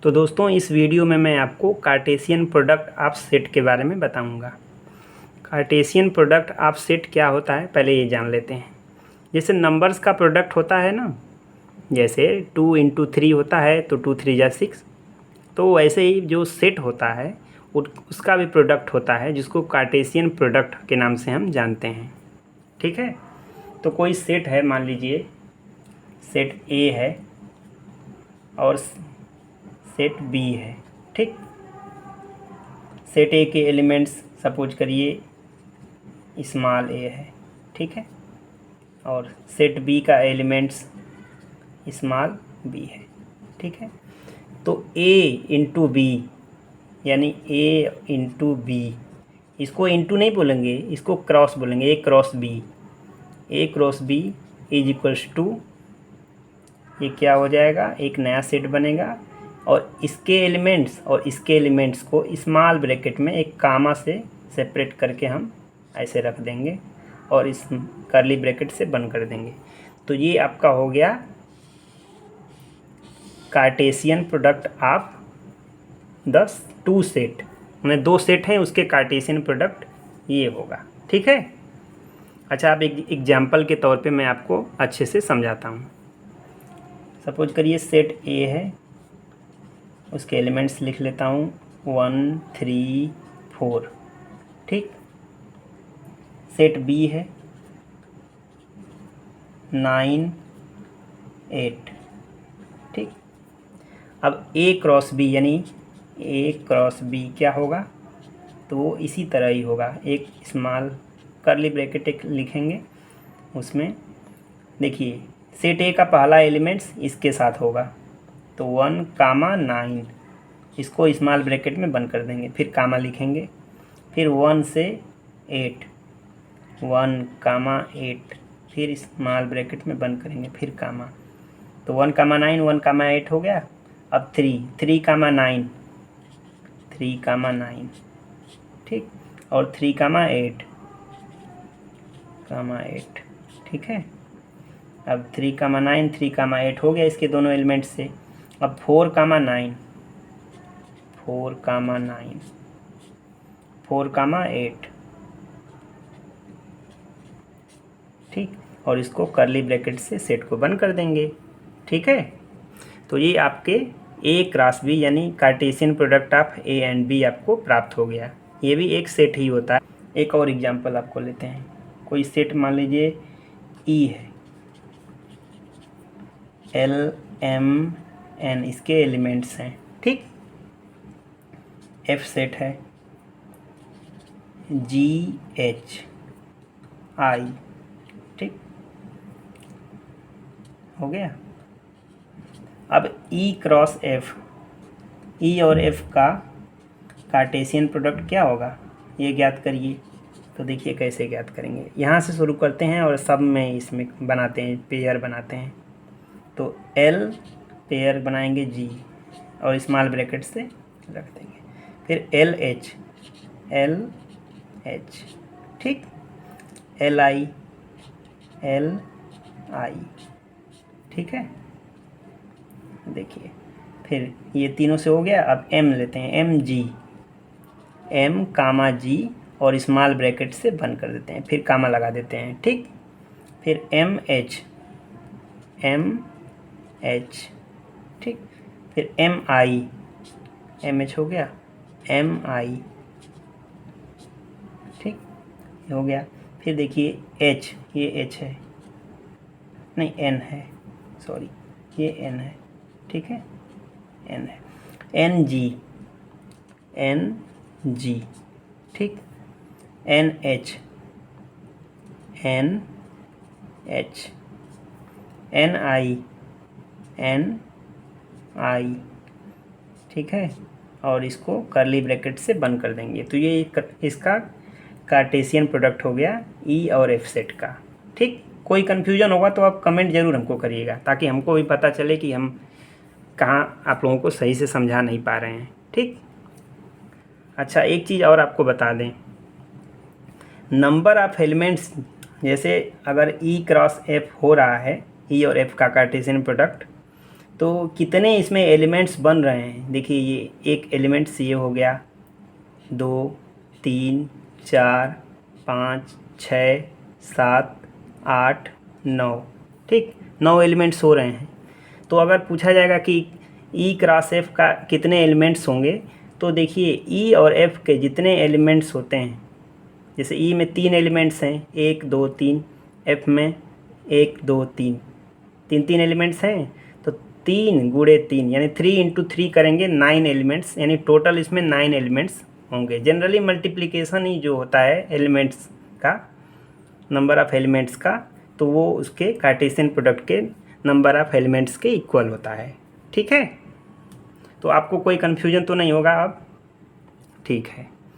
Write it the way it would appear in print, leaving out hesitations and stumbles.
तो दोस्तों इस वीडियो में मैं आपको कार्टेशियन प्रोडक्ट ऑफ सेट के बारे में बताऊंगा। कार्टेशियन प्रोडक्ट ऑफ सेट क्या होता है पहले ये जान लेते हैं। जैसे नंबर्स का प्रोडक्ट होता है ना, जैसे 2 × 3 होता है तो 2 3 जा 6, तो वैसे ही जो सेट होता है उसका भी प्रोडक्ट होता है जिसको कार्टेशियन प्रोडक्ट के नाम से हम जानते हैं। ठीक है, तो कोई सेट है, मान लीजिए सेट ए है और सेट बी है। ठीक, सेट ए के एलिमेंट्स सपोज करिए स्मॉल ए है, ठीक है, और सेट बी का एलिमेंट्स स्मॉल बी है। ठीक है, तो ए इंटू बी यानी ए इंटू बी, इसको इंटू नहीं बोलेंगे, इसको क्रॉस बोलेंगे, A cross B. A cross B is equals to, ये क्या हो जाएगा, एक नया सेट बनेगा और इसके एलिमेंट्स और इसके एलिमेंट्स को स्मॉल ब्रैकेट में एक कामा से सेपरेट करके हम ऐसे रख देंगे और इस कर्ली ब्रैकेट से बंद कर देंगे। तो ये आपका हो गया Cartesian product of the two set, मैंने दो सेट हैं उसके कार्टेशियन प्रोडक्ट ये होगा। ठीक है, अच्छा आप एक एग्जाम्पल के तौर पे मैं आपको अच्छे से समझाता हूँ। सपोज करिए सेट ए है, उसके एलिमेंट्स लिख लेता हूँ 1 3 4। ठीक, सेट बी है 9 8। ठीक, अब ए क्रॉस बी यानी ए क्रॉस बी क्या होगा, तो इसी तरह ही होगा, एक स्मॉल कर्ली ब्रैकेट एक लिखेंगे, उसमें देखिए सेट ए का पहला एलिमेंट्स इसके साथ होगा तो 1, 9, इसको स्मॉल ब्रैकेट में बंद कर देंगे, फिर कामा लिखेंगे, फिर 1 से 8, 1, 8, फिर स्मॉल ब्रैकेट में बंद करेंगे, फिर कामा, तो 1, 9, 1, 8 हो गया। अब 3, 9, 9, ठीक, और 3, 8, 8। ठीक है, अब 3, 9, 3, 8 हो गया इसके दोनों एलिमेंट्स से। अब 4, 9, 4, 9, 4, 8। ठीक, और इसको कर्ली ब्रैकेट से सेट को बंद कर देंगे। ठीक है, तो ये आपके ए क्रॉस बी यानी Cartesian product of A and B आपको प्राप्त हो गया। ये भी एक सेट ही होता है। एक और एग्जांपल आपको लेते हैं, कोई सेट मान लीजिए ई है, एल एम एन इसके एलिमेंट्स हैं। ठीक, एफ सेट है जी एच आई। ठीक, हो गया। अब ई क्रॉस एफ, ई और एफ का कार्टेशियन प्रोडक्ट क्या होगा ये ज्ञात करिए। तो देखिए कैसे ज्ञात करेंगे, यहाँ से शुरू करते हैं और सब में इसमें बनाते हैं, पेयर बनाते हैं। तो एल पेयर बनाएंगे जी और स्मॉल ब्रैकेट से रख देंगे, फिर एल एच, ठीक, एल आई, ठीक है। देखिए फिर ये तीनों से हो गया। अब एम लेते हैं, एम जी, एम कामा जी और स्मॉल ब्रैकेट से बंद कर देते हैं, फिर कामा लगा देते हैं। ठीक, फिर एम एच, ठीक, फिर एम आई, एम एच हो गया, एम आई, ठीक, हो गया। फिर देखिए एच, ये एच है, नहीं एन है, सॉरी ये एन है। ठीक है, एन है, एन जी, ठीक, एन एच, एन आई, ठीक है, और इसको कर्ली ब्रैकेट से बंद कर देंगे। तो ये इसका कार्टेशियन प्रोडक्ट हो गया ई और एफ सेट का। ठीक, कोई कन्फ्यूजन होगा तो आप कमेंट ज़रूर हमको करिएगा ताकि हमको भी पता चले कि हम कहाँ आप लोगों को सही से समझा नहीं पा रहे हैं। ठीक, अच्छा एक चीज़ और आपको बता दें, नंबर ऑफ एलिमेंट्स, जैसे अगर ई क्रॉस एफ हो रहा है, ई और एफ का कार्टेशियन प्रोडक्ट, तो कितने इसमें एलिमेंट्स बन रहे हैं, देखिए ये एक एलिमेंट्स ये हो गया, 2 3 4 5 6 7 8 9, ठीक, 9 एलिमेंट्स हो रहे हैं। तो अगर पूछा जाएगा कि ई क्रॉस एफ का कितने एलिमेंट्स होंगे, तो देखिए ई और एफ के जितने एलिमेंट्स होते हैं, जैसे ई में 3 एलिमेंट्स हैं, 1 2 3, एफ में 1 2 3, 3 एलिमेंट्स हैं, तो 3 गुणे 3 यानी 3 इंटू 3 करेंगे 9 एलिमेंट्स, यानी टोटल इसमें 9 एलिमेंट्स होंगे। जनरली मल्टीप्लिकेशन ही जो होता है एलिमेंट्स का, नंबर ऑफ़ एलिमेंट्स का, तो वो उसके कार्टेशियन प्रोडक्ट के नंबर ऑफ़ एलिमेंट्स के इक्वल होता है। ठीक है, तो आपको कोई कन्फ्यूजन तो नहीं होगा अब, ठीक है।